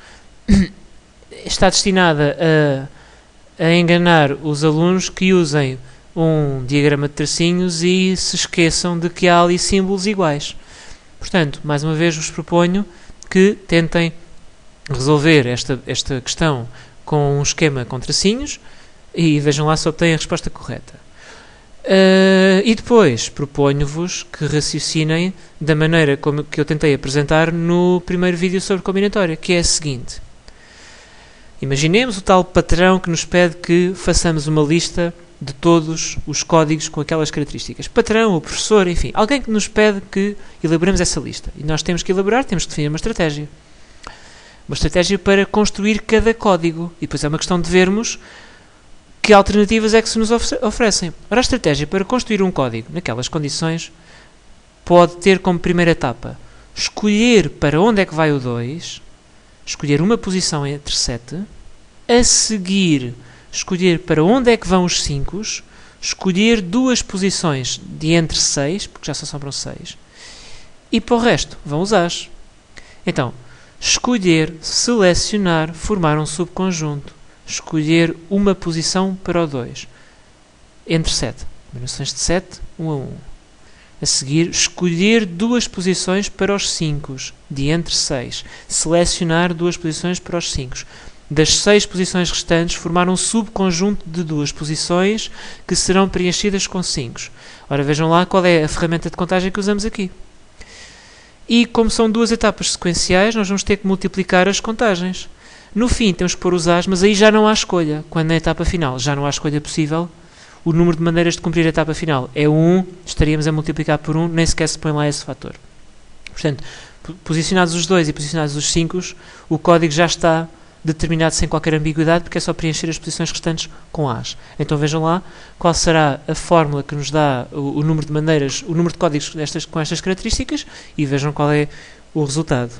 está destinada a enganar os alunos que usem um diagrama de tracinhos e se esqueçam de que há ali símbolos iguais. Portanto, mais uma vez vos proponho que tentem resolver esta questão com um esquema com tracinhos e vejam lá se obtêm a resposta correta. E depois proponho-vos que raciocinem da maneira como que eu tentei apresentar no primeiro vídeo sobre combinatória, que é a seguinte. Imaginemos o tal patrão que nos pede que façamos uma lista de todos os códigos com aquelas características. Patrão, o professor, enfim, alguém que nos pede que elaboremos essa lista. E nós temos que elaborar, temos que definir uma estratégia. Uma estratégia para construir cada código. E depois é uma questão de vermos que alternativas é que se nos oferecem. Ora, a estratégia para construir um código naquelas condições pode ter como primeira etapa escolher para onde é que vai o 2, escolher uma posição entre 7, a seguir escolher para onde é que vão os 5, escolher 2 posições de entre 6, porque já só sobram 6, e para o resto vão os As. Então, escolher, selecionar, formar um subconjunto, escolher uma posição para o 2, entre 7, combinações de 7, 1 a 1. A seguir, escolher 2 posições para os 5, de entre 6, selecionar 2 posições para os 5. Das 6 posições restantes, formar um subconjunto de 2 posições que serão preenchidas com 5. Ora, vejam lá qual é a ferramenta de contagem que usamos aqui. E como são 2 etapas sequenciais, nós vamos ter que multiplicar as contagens. No fim, temos que pôr os As, mas aí já não há escolha. Quando na etapa final já não há escolha possível, o número de maneiras de cumprir a etapa final é 1, estaríamos a multiplicar por 1, nem sequer se põe lá esse fator. Portanto, posicionados os 2 e posicionados os 5, o código já está determinado sem qualquer ambiguidade, porque é só preencher as posições restantes com As. Então vejam lá qual será a fórmula que nos dá o número de maneiras, o número de códigos com estas características, e vejam qual é o resultado.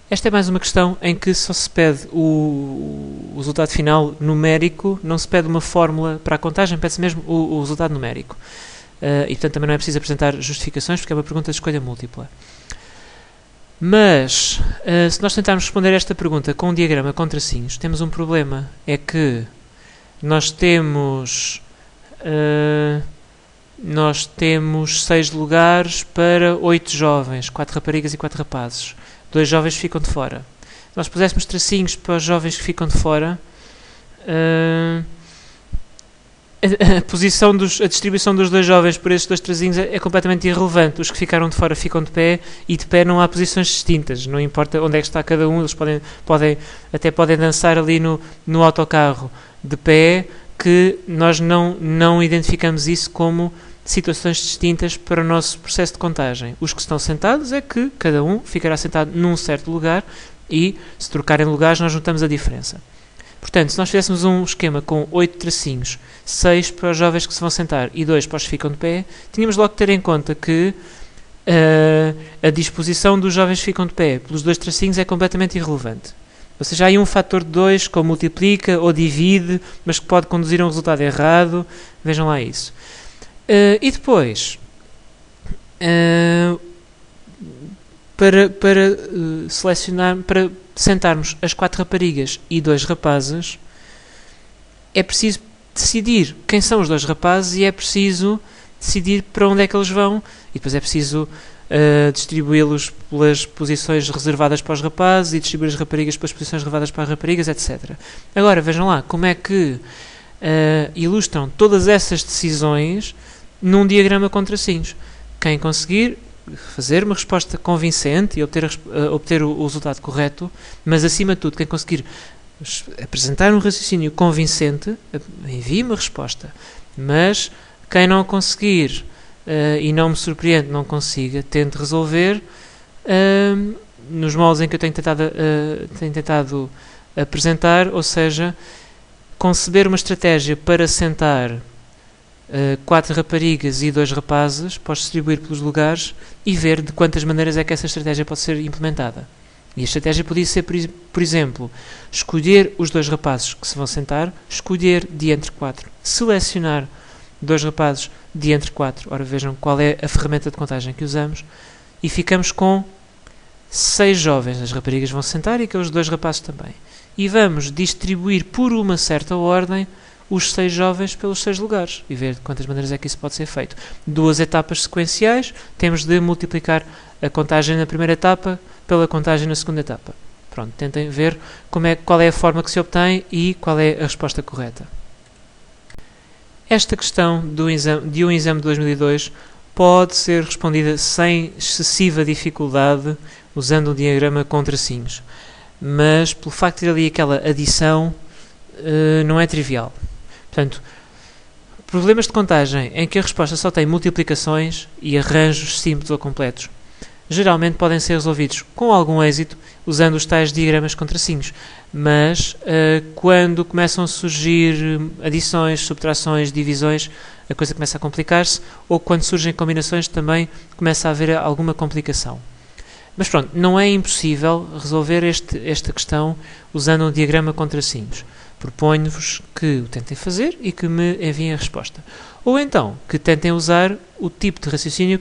Esta é mais uma questão em que só se pede o resultado final numérico, não se pede uma fórmula para a contagem, pede-se mesmo o resultado numérico. E portanto também não é preciso apresentar justificações, porque é uma pergunta de escolha múltipla. Mas, se nós tentarmos responder esta pergunta com um diagrama com tracinhos, temos um problema. É que nós temos 6 lugares para 8 jovens, 4 raparigas e 4 rapazes. 2 jovens ficam de fora. Se nós puséssemos tracinhos para os jovens que ficam de fora, a distribuição dos 2 jovens por esses 2 tracinhos é completamente irrelevante. Os que ficaram de fora ficam de pé, e de pé não há posições distintas. Não importa onde é que está cada um, eles podem dançar ali no autocarro de pé, que nós não identificamos isso como situações distintas para o nosso processo de contagem. Os que estão sentados é que cada um ficará sentado num certo lugar, e se trocarem lugares nós juntamos a diferença. Portanto, se nós fizéssemos um esquema com 8 tracinhos, 6 para os jovens que se vão sentar e 2 para os que ficam de pé, tínhamos logo que ter em conta que a disposição dos jovens que ficam de pé pelos 2 tracinhos é completamente irrelevante. Ou seja, há aí um fator de 2 que ou multiplica ou divide, mas que pode conduzir a um resultado errado. Vejam lá isso. E depois, para selecionar, para sentarmos as 4 raparigas e 2 rapazes, é preciso decidir quem são os 2 rapazes e é preciso decidir para onde é que eles vão, e depois é preciso distribuí-los pelas posições reservadas para os rapazes e distribuir as raparigas pelas posições reservadas para as raparigas, etc. Agora, vejam lá como é que ilustram todas essas decisões num diagrama com tracinhos. Quem conseguir fazer uma resposta convincente e obter o resultado correto, mas acima de tudo, quem conseguir apresentar um raciocínio convincente, envie uma resposta. Mas quem não conseguir, e não me surpreende, não consiga, tente resolver nos moldes em que eu tenho tentado apresentar, ou seja, conceber uma estratégia para sentar 4 raparigas e 2 rapazes, pode distribuir pelos lugares e ver de quantas maneiras é que essa estratégia pode ser implementada. E a estratégia podia ser, por exemplo, escolher os 2 rapazes que se vão sentar, escolher de entre 4, selecionar 2 rapazes de entre 4. Ora, vejam qual é a ferramenta de contagem que usamos, e ficamos com 6 jovens. As raparigas vão sentar e aqueles 2 rapazes também. E vamos distribuir por uma certa ordem os 6 jovens pelos 6 lugares e ver de quantas maneiras é que isso pode ser feito. 2 etapas sequenciais, temos de multiplicar a contagem na primeira etapa pela contagem na segunda etapa. Pronto, tentem ver qual é a forma que se obtém e qual é a resposta correta. Esta questão de um exame de 2002 pode ser respondida sem excessiva dificuldade usando um diagrama com tracinhos, mas pelo facto de ter ali aquela adição, não é trivial. Portanto, problemas de contagem em que a resposta só tem multiplicações e arranjos simples ou completos geralmente podem ser resolvidos com algum êxito usando os tais diagramas com tracinhos, mas quando começam a surgir adições, subtrações, divisões, a coisa começa a complicar-se, ou quando surgem combinações também começa a haver alguma complicação. Mas pronto, não é impossível resolver esta questão usando um diagrama com tracinhos. Proponho-vos que o tentem fazer e que me enviem a resposta. Ou então, que tentem usar o tipo de raciocínio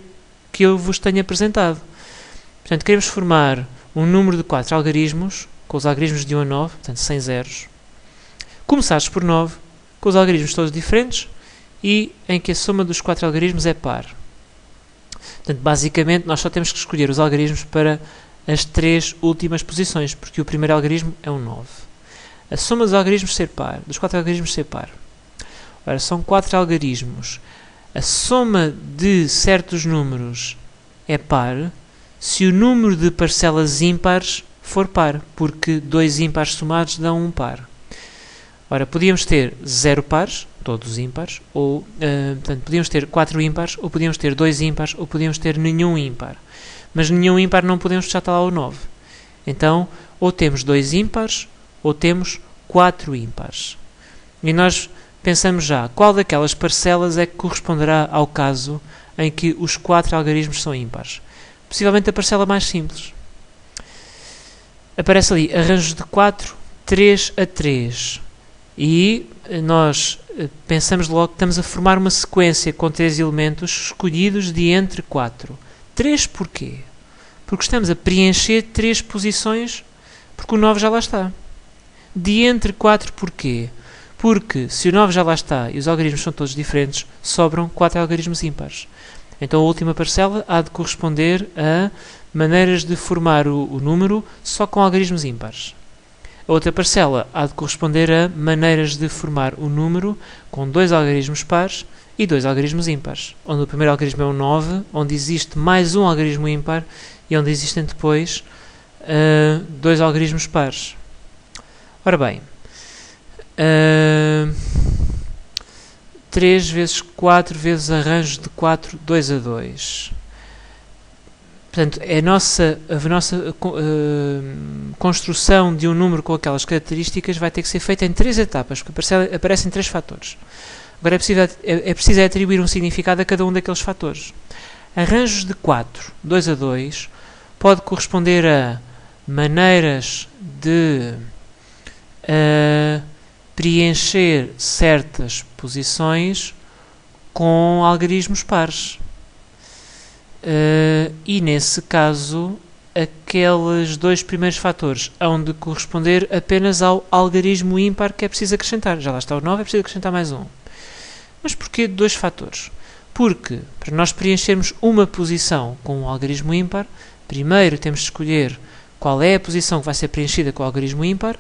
que eu vos tenho apresentado. Portanto, queremos formar um número de 4 algarismos, com os algarismos de 1 a 9, portanto 100 zeros, começados por 9, com os algarismos todos diferentes e em que a soma dos 4 algarismos é par. Portanto, basicamente, nós só temos que escolher os algarismos para as 3 últimas posições, porque o primeiro algarismo é um 9. A soma dos algarismos ser par, dos 4 algarismos ser par. Ora, são 4 algarismos. A soma de certos números é par se o número de parcelas ímpares for par, porque 2 ímpares somados dão um par. Ora, podíamos ter 0 pares, todos ímpares, ou, portanto, podíamos ter 4 ímpares, ou podíamos ter 2 ímpares, ou podíamos ter nenhum ímpar. Mas nenhum ímpar não podemos fechar lá o 9. Então, ou temos 2 ímpares, ou temos 4 ímpares. E nós pensamos já, qual daquelas parcelas é que corresponderá ao caso em que os 4 algarismos são ímpares? Possivelmente a parcela mais simples. Aparece ali arranjos de 4, 3 a 3. E nós pensamos logo que estamos a formar uma sequência com 3 elementos escolhidos de entre 4. 3 porquê? Porque estamos a preencher 3 posições, porque o 9 já lá está. De entre 4 porquê? Porque se o 9 já lá está e os algarismos são todos diferentes, sobram 4 algarismos ímpares. Então a última parcela há de corresponder a maneiras de formar o número só com algarismos ímpares. A outra parcela há de corresponder a maneiras de formar o número com 2 algarismos pares e 2 algarismos ímpares, onde o primeiro algarismo é um 9, onde existe mais um algarismo ímpar e onde existem depois 2 algarismos pares. Ora bem, 3 vezes 4 vezes arranjos de 4, 2 a 2. Portanto, a nossa construção de um número com aquelas características vai ter que ser feita em 3 etapas, porque aparecem 3 fatores. Agora é preciso atribuir um significado a cada um daqueles fatores. Arranjos de 4, 2 a 2, pode corresponder a maneiras de preencher certas posições com algarismos pares. E nesse caso, aqueles 2 primeiros fatores hão de corresponder apenas ao algarismo ímpar que é preciso acrescentar. Já lá está o 9, é preciso acrescentar mais um. Mas porquê 2 fatores? Porque, para nós preenchermos uma posição com um algarismo ímpar, primeiro temos de escolher qual é a posição que vai ser preenchida com o algarismo ímpar,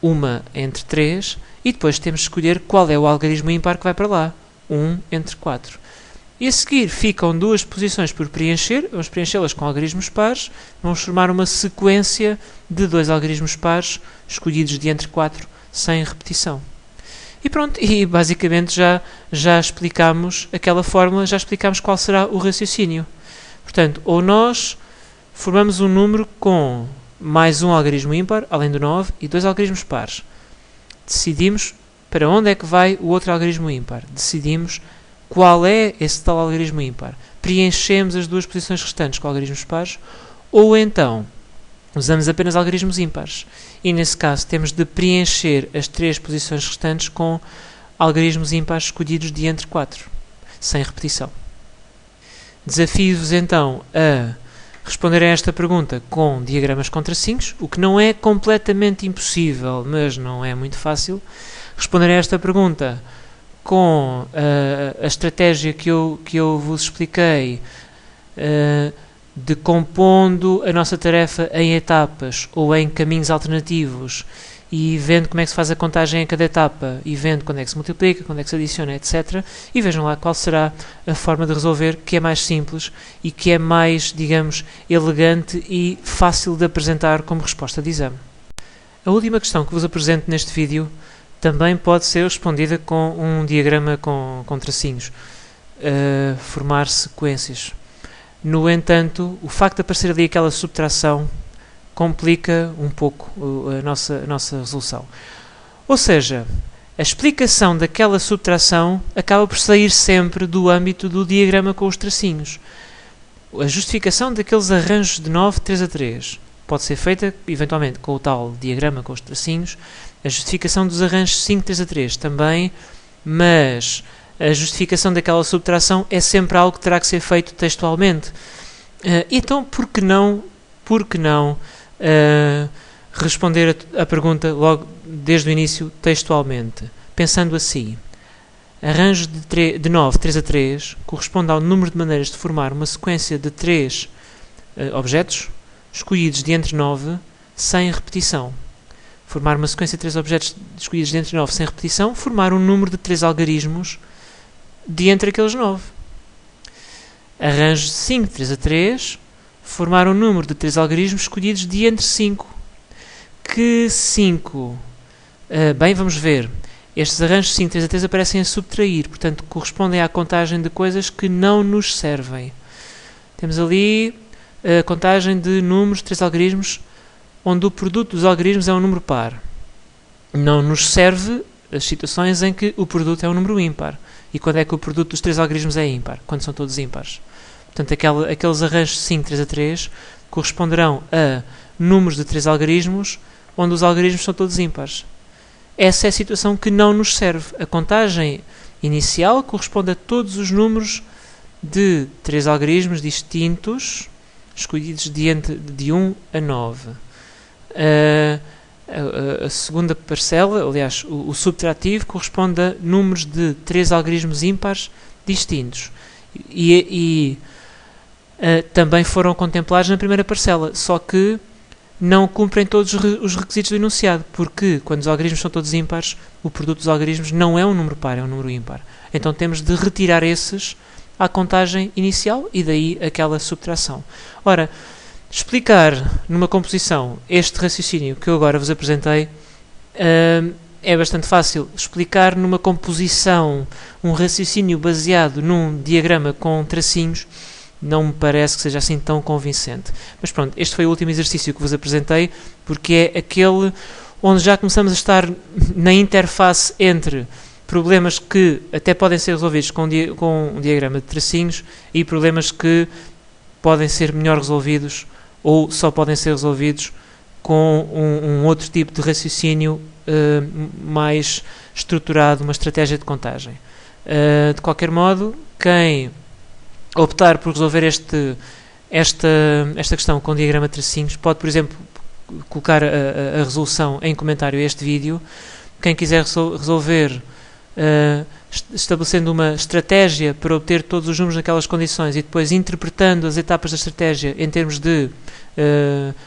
uma entre 3, e depois temos de escolher qual é o algarismo ímpar que vai para lá, 1 entre 4. E a seguir ficam 2 posições por preencher, vamos preenchê-las com algarismos pares, vamos formar uma sequência de 2 algarismos pares escolhidos de entre 4 sem repetição. E pronto, e basicamente já explicámos aquela fórmula, já explicámos qual será o raciocínio. Portanto, ou nós formamos um número com mais um algarismo ímpar, além do 9, e 2 algarismos pares. Decidimos para onde é que vai o outro algarismo ímpar. Decidimos qual é esse tal algarismo ímpar. Preenchemos as 2 posições restantes com algarismos pares, ou então usamos apenas algarismos ímpares. E nesse caso temos de preencher as 3 posições restantes com algarismos ímpares escolhidos de entre 4, sem repetição. Desafio-vos então a responderem a esta pergunta com diagramas com tracinhos, o que não é completamente impossível, mas não é muito fácil. Responderem a esta pergunta com a estratégia que eu vos expliquei, decompondo a nossa tarefa em etapas ou em caminhos alternativos e vendo como é que se faz a contagem em cada etapa e vendo quando é que se multiplica, quando é que se adiciona, etc. E vejam lá qual será a forma de resolver que é mais simples e que é mais, digamos, elegante e fácil de apresentar como resposta de exame. A última questão que vos apresento neste vídeo também pode ser respondida com um diagrama com tracinhos, formar sequências. No entanto, o facto de aparecer ali aquela subtração complica um pouco a nossa resolução. Ou seja, a explicação daquela subtração acaba por sair sempre do âmbito do diagrama com os tracinhos. A justificação daqueles arranjos de 9, 3 a 3 pode ser feita, eventualmente, com o tal diagrama com os tracinhos. A justificação dos arranjos 5, 3 a 3 também, mas a justificação daquela subtração é sempre algo que terá que ser feito textualmente. Então, por que não responder a pergunta logo desde o início textualmente? Pensando assim, arranjo de 9, 3 a 3 corresponde ao número de maneiras de formar uma sequência de 3 objetos escolhidos de entre 9 sem repetição. Formar uma sequência de 3 objetos escolhidos de entre 9 sem repetição, formar um número de 3 algarismos de entre aqueles 9. Arranjo de 5, 3 a 3, formar um número de 3 algarismos escolhidos de entre 5. Que 5? Bem, vamos ver. Estes arranjos de 5, 3 a 3 aparecem a subtrair, portanto, correspondem à contagem de coisas que não nos servem. Temos ali a contagem de números, 3 algarismos, onde o produto dos algarismos é um número par. Não nos serve as situações em que o produto é um número ímpar. E quando é que o produto dos 3 algarismos é ímpar? Quando são todos ímpares. Portanto, aqueles arranjos de 5, 3 a 3 corresponderão a números de 3 algarismos onde os algarismos são todos ímpares. Essa é a situação que não nos serve. A contagem inicial corresponde a todos os números de 3 algarismos distintos, escolhidos de 1 a 9. A segunda parcela, aliás, o subtrativo, corresponde a números de 3 algarismos ímpares distintos. E também foram contemplados na primeira parcela, só que não cumprem todos os requisitos do enunciado, porque quando os algarismos são todos ímpares, o produto dos algarismos não é um número par, é um número ímpar. Então temos de retirar esses à contagem inicial e daí aquela subtração. Ora, explicar numa composição este raciocínio que eu agora vos apresentei é bastante fácil. Explicar numa composição um raciocínio baseado num diagrama com tracinhos não me parece que seja assim tão convincente. Mas pronto, este foi o último exercício que vos apresentei, porque é aquele onde já começamos a estar na interface entre problemas que até podem ser resolvidos com um diagrama de tracinhos e problemas que podem ser melhor resolvidos ou só podem ser resolvidos com um outro tipo de raciocínio mais estruturado, uma estratégia de contagem. De qualquer modo, quem optar por resolver esta questão com diagrama de tracinhos pode, por exemplo, colocar a resolução em comentário a este vídeo. Quem quiser resolver estabelecendo uma estratégia para obter todos os números naquelas condições e depois interpretando as etapas da estratégia em termos de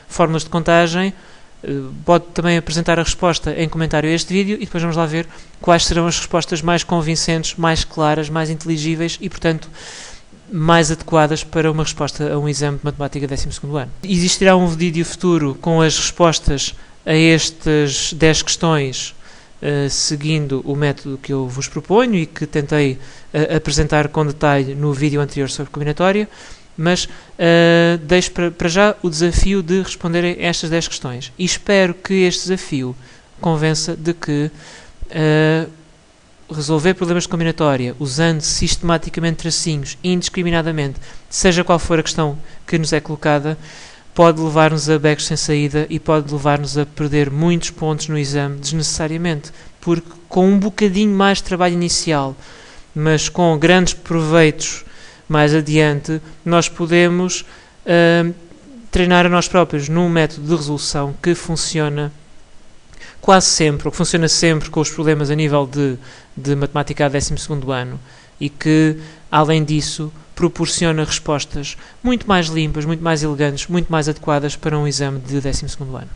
fórmulas de contagem, pode também apresentar a resposta em comentário a este vídeo e depois vamos lá ver quais serão as respostas mais convincentes, mais claras, mais inteligíveis e, portanto, mais adequadas para uma resposta a um exame de matemática 12º ano. Existirá um vídeo futuro com as respostas a estas 10 questões seguindo o método que eu vos proponho e que tentei apresentar com detalhe no vídeo anterior sobre combinatória, mas deixo para já o desafio de responderem a estas 10 questões e espero que este desafio convença de que resolver problemas de combinatória usando sistematicamente tracinhos indiscriminadamente, seja qual for a questão que nos é colocada, pode levar-nos a becos sem saída e pode levar-nos a perder muitos pontos no exame desnecessariamente, porque com um bocadinho mais de trabalho inicial, mas com grandes proveitos mais adiante, nós podemos treinar a nós próprios num método de resolução que funciona quase sempre, ou que funciona sempre com os problemas a nível de matemática a 12º ano e que, além disso, proporciona respostas muito mais limpas, muito mais elegantes, muito mais adequadas para um exame de 12º ano.